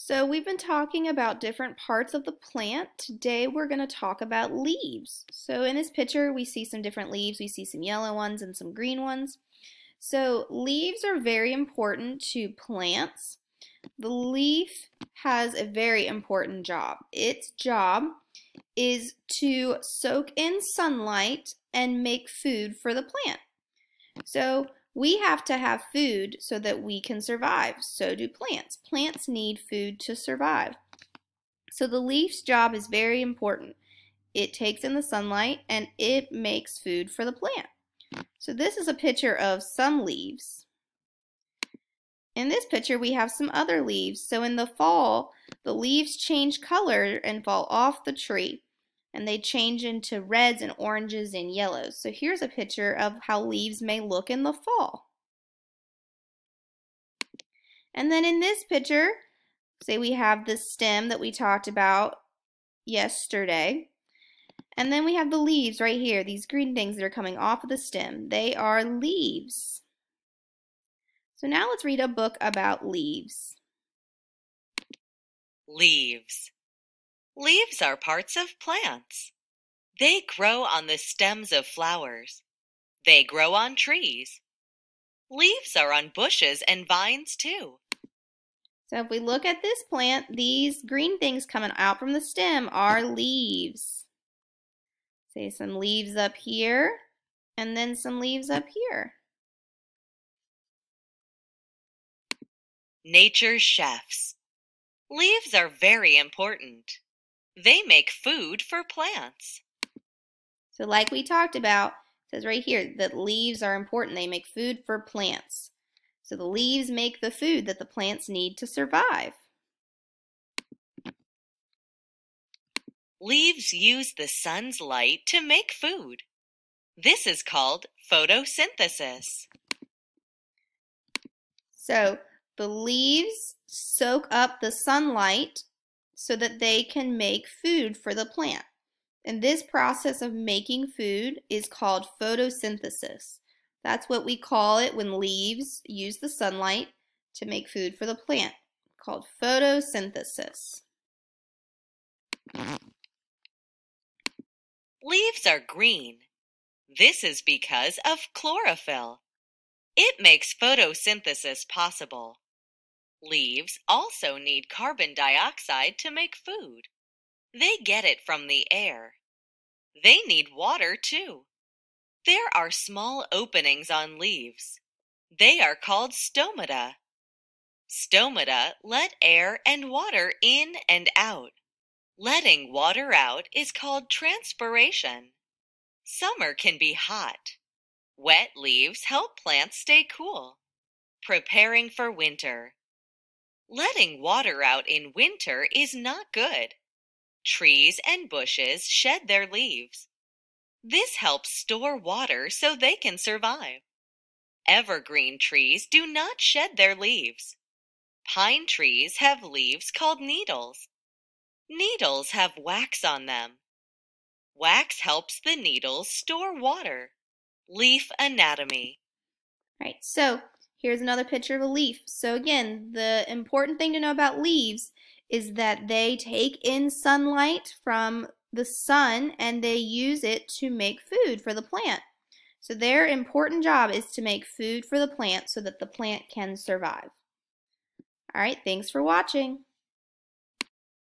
So we've been talking about different parts of the plant. Today we're going to talk about leaves. So in this picture we see some different leaves. We see some yellow ones and some green ones. So leaves are very important to plants. The leaf has a very important job. Its job is to soak in sunlight and make food for the plant. So we have to have food so that we can survive. So do plants. Plants need food to survive. So the leaf's job is very important. It takes in the sunlight and it makes food for the plant. So this is a picture of some leaves. In this picture we have some other leaves. So in the fall, the leaves change color and fall off the tree. And they change into reds and oranges and yellows. So here's a picture of how leaves may look in the fall. And then in this picture, say we have the stem that we talked about yesterday. And then we have the leaves right here, these green things that are coming off of the stem. They are leaves. So now let's read a book about leaves. Leaves. Leaves are parts of plants. They grow on the stems of flowers. They grow on trees. Leaves are on bushes and vines too. So if we look at this plant, these green things coming out from the stem are leaves. Say some leaves up here and then some leaves up here. Nature's chefs. Leaves are very important. They make food for plants. So like we talked about, it says right here that leaves are important. They make food for plants. So the leaves make the food that the plants need to survive. Leaves use the sun's light to make food. This is called photosynthesis. So the leaves soak up the sunlight so that they can make food for the plant. And this process of making food is called photosynthesis. That's what we call it when leaves use the sunlight to make food for the plant, called photosynthesis. Leaves are green. This is because of chlorophyll. It makes photosynthesis possible. Leaves also need carbon dioxide to make food. They get it from the air. They need water too. There are small openings on leaves. They are called stomata. Stomata let air and water in and out. Letting water out is called transpiration. Summer can be hot. Wet leaves help plants stay cool. Preparing for winter. Letting water out in winter is not good. Trees and bushes shed their leaves. This helps store water so they can survive. Evergreen trees do not shed their leaves. Pine trees have leaves called needles. Needles have wax on them. Wax helps the needles store water. Leaf anatomy. Right, so here's another picture of a leaf. So again, the important thing to know about leaves is that they take in sunlight from the sun and they use it to make food for the plant. So their important job is to make food for the plant so that the plant can survive. All right, thanks for watching.